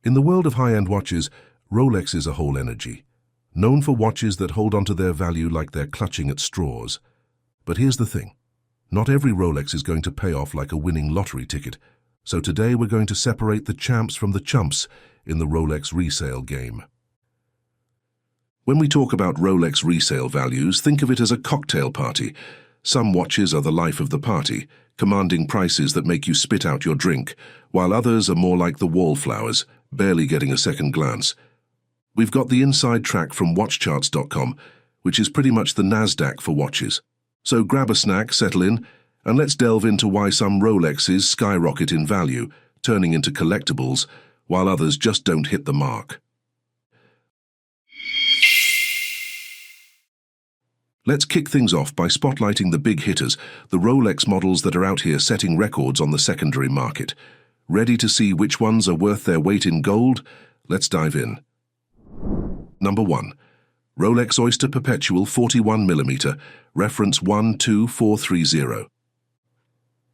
In the world of high-end watches, Rolex is a whole energy, known for watches that hold onto their value like they're clutching at straws. But here's the thing. Not every Rolex is going to pay off like a winning lottery ticket, so today we're going to separate the champs from the chumps in the Rolex resale game. When we talk about Rolex resale values, think of it as a cocktail party. Some watches are the life of the party, commanding prices that make you spit out your drink, while others are more like the wallflowers, barely getting a second glance. We've got the inside track from watchcharts.com, which is pretty much the Nasdaq for watches. So grab a snack, settle in, and let's delve into why some Rolexes skyrocket in value, turning into collectibles, while others just don't hit the mark. Let's kick things off by spotlighting the big hitters, the Rolex models that are out here setting records on the secondary market. Ready to see which ones are worth their weight in gold? Let's dive in. Number 1. Rolex Oyster Perpetual 41mm, reference 12430.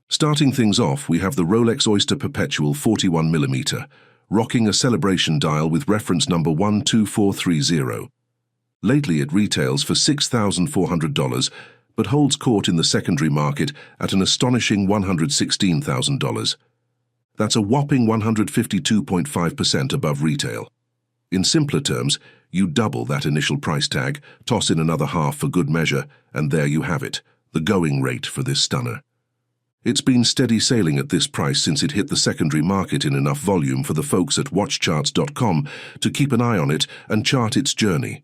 Starting things off, we have the Rolex Oyster Perpetual 41mm, rocking a celebration dial with reference number 12430. Lately it retails for $6,400, but holds court in the secondary market at an astonishing $116,000. That's a whopping 152.5% above retail. In simpler terms, you double that initial price tag, toss in another half for good measure, and there you have it, the going rate for this stunner. It's been steady sailing at this price since it hit the secondary market in enough volume for the folks at watchcharts.com to keep an eye on it and chart its journey.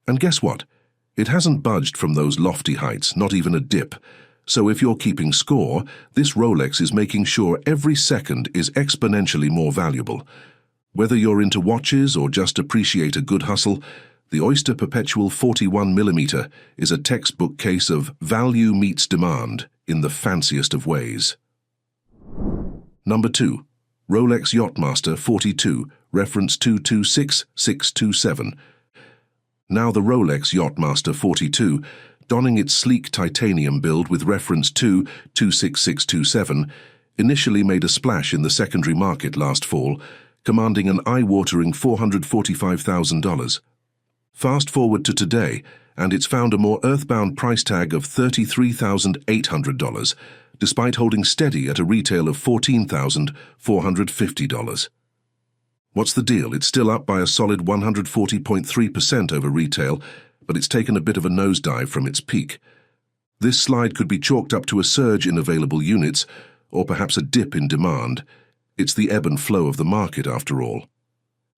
And guess what? It hasn't budged from those lofty heights, not even a dip. So if you're keeping score, this Rolex is making sure every second is exponentially more valuable. Whether you're into watches or just appreciate a good hustle, the Oyster Perpetual 41mm is a textbook case of value meets demand in the fanciest of ways. Number 2. Rolex Yachtmaster 42, reference 226627. Now the Rolex Yachtmaster 42, donning its sleek titanium build with reference 226627, initially made a splash in the secondary market last fall, commanding an eye-watering $445,000. Fast forward to today, and it's found a more earthbound price tag of $33,800, despite holding steady at a retail of $14,450. What's the deal? It's still up by a solid 140.3% over retail, but it's taken a bit of a nosedive from its peak. This slide could be chalked up to a surge in available units, or perhaps a dip in demand. It's the ebb and flow of the market, after all.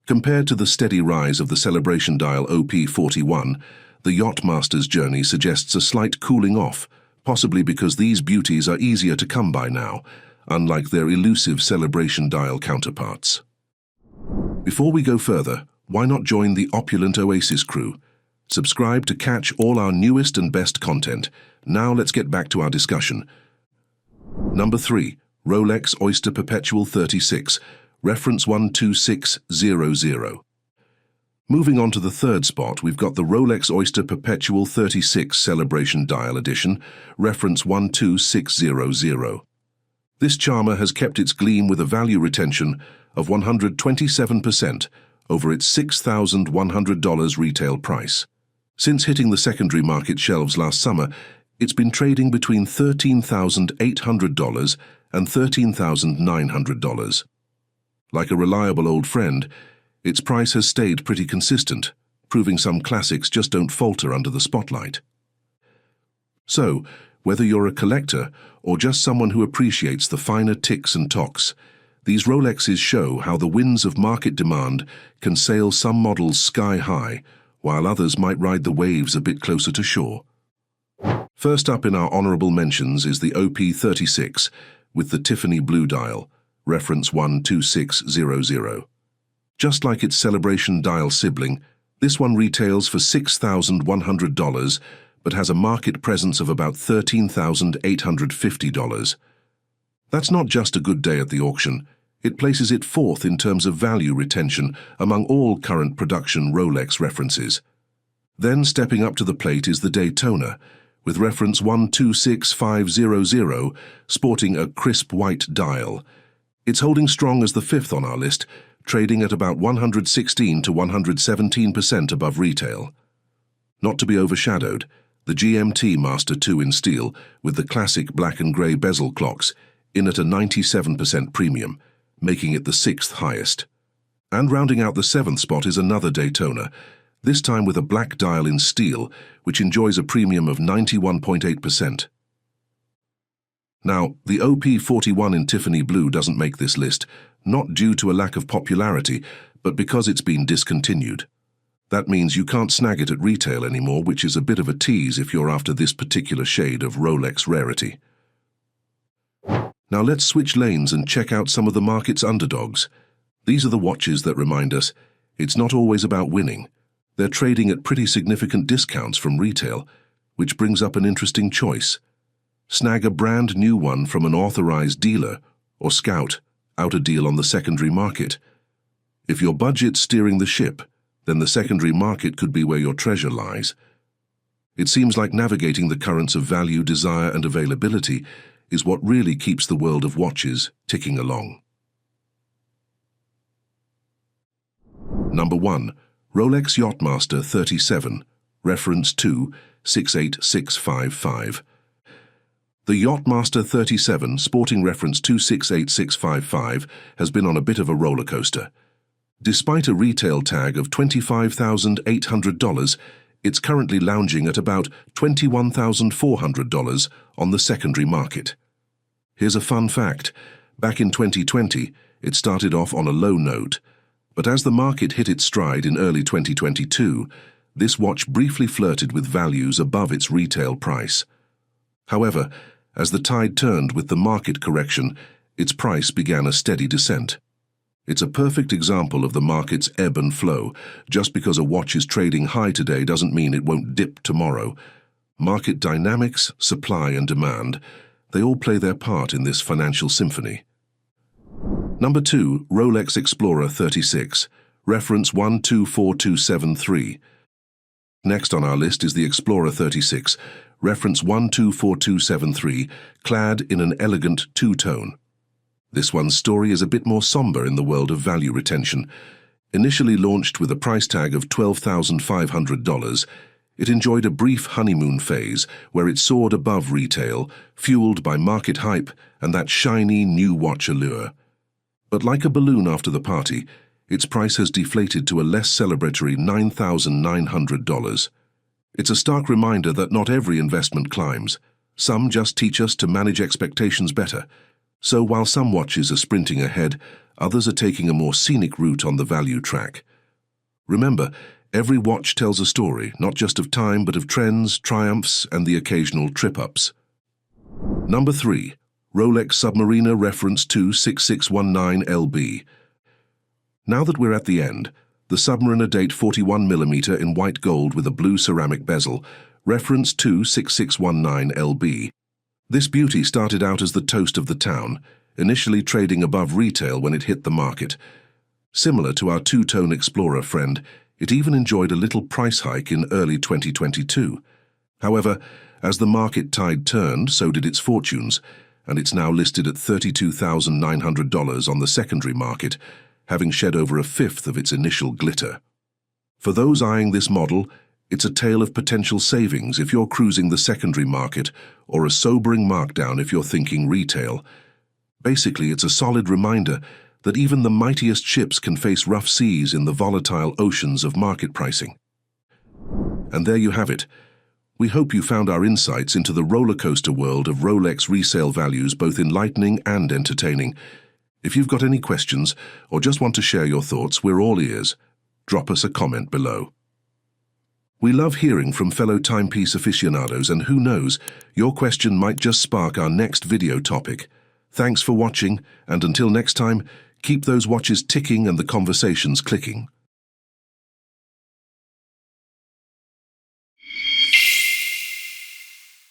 Compared to the steady rise of the celebration dial OP41, the Yachtmaster's journey suggests a slight cooling off, possibly because these beauties are easier to come by now, unlike their elusive celebration dial counterparts. Before we go further, why not join the Opulent Oasis crew? Subscribe to catch all our newest and best content. Now let's get back to our discussion. Number 3. Rolex Oyster Perpetual 36, reference 12600. Moving on to the third spot, we've got the Rolex Oyster Perpetual 36 Celebration Dial Edition, reference 12600. This charmer has kept its gleam with a value retention of 127% over its $6,100 retail price. Since hitting the secondary market shelves last summer, it's been trading between $13,800 and $13,900. Like a reliable old friend, its price has stayed pretty consistent, proving some classics just don't falter under the spotlight. So, whether you're a collector or just someone who appreciates the finer ticks and tocks, these Rolexes show how the winds of market demand can sail some models sky high, while others might ride the waves a bit closer to shore. First up in our honorable mentions is the OP36 with the Tiffany blue dial, reference 12600. Just like its celebration dial sibling, this one retails for $6,100 but has a market presence of about $13,850. That's not just a good day at the auction. It places it fourth in terms of value retention among all current production Rolex references. Then stepping up to the plate is the Daytona, with reference 126500, sporting a crisp white dial. It's holding strong as the fifth on our list, trading at about 116 to 117% above retail. Not to be overshadowed, the GMT Master 2 in steel, with the classic black and grey bezel clocks, in at a 97% premium, making it the 6th highest. And rounding out the 7th spot is another Daytona, this time with a black dial in steel, which enjoys a premium of 91.8%. Now, the OP41 in Tiffany blue doesn't make this list, not due to a lack of popularity, but because it's been discontinued. That means you can't snag it at retail anymore, which is a bit of a tease if you're after this particular shade of Rolex rarity. Now let's switch lanes and check out some of the market's underdogs. These are the watches that remind us it's not always about winning. They're trading at pretty significant discounts from retail, which brings up an interesting choice. Snag a brand new one from an authorized dealer, or scout out a deal on the secondary market. If your budget's steering the ship, then the secondary market could be where your treasure lies. It seems like navigating the currents of value, desire, and availability is what really keeps the world of watches ticking along. Number 1. Rolex Yachtmaster 37, reference 268655. The Yachtmaster 37, sporting reference 268655, has been on a bit of a roller coaster. Despite a retail tag of $25,800, it's currently lounging at about $21,400 on the secondary market. Here's a fun fact. Back in 2020, it started off on a low note, but as the market hit its stride in early 2022, this watch briefly flirted with values above its retail price. However, as the tide turned with the market correction, its price began a steady descent. It's a perfect example of the market's ebb and flow. Just because a watch is trading high today doesn't mean it won't dip tomorrow. Market dynamics, supply and demand, they all play their part in this financial symphony. Number 2, Rolex Explorer 36, reference 124273. Next on our list is the Explorer 36, reference 124273, clad in an elegant two-tone. This one's story is a bit more somber in the world of value retention. Initially launched with a price tag of $12,500, it enjoyed a brief honeymoon phase where it soared above retail, fueled by market hype and that shiny new watch allure. But like a balloon after the party, its price has deflated to a less celebratory $9,900. It's a stark reminder that not every investment climbs. Some just teach us to manage expectations better. So while some watches are sprinting ahead, others are taking a more scenic route on the value track. Remember, every watch tells a story, not just of time, but of trends, triumphs, and the occasional trip-ups. Number 3. Rolex Submarina reference 26619LB. Now that we're at the end, the Submarina date 41mm in white gold with a blue ceramic bezel, reference 26619LB. This beauty started out as the toast of the town, initially trading above retail when it hit the market. Similar to our two-tone Explorer friend, it even enjoyed a little price hike in early 2022. However, as the market tide turned, so did its fortunes, and it's now listed at $32,900 on the secondary market, having shed over a fifth of its initial glitter. For those eyeing this model, it's a tale of potential savings if you're cruising the secondary market, or a sobering markdown if you're thinking retail. Basically, it's a solid reminder that even the mightiest ships can face rough seas in the volatile oceans of market pricing. And there you have it. We hope you found our insights into the roller coaster world of Rolex resale values both enlightening and entertaining. If you've got any questions or just want to share your thoughts, we're all ears. Drop us a comment below. We love hearing from fellow timepiece aficionados, and who knows, your question might just spark our next video topic. Thanks for watching, and until next time, keep those watches ticking and the conversations clicking.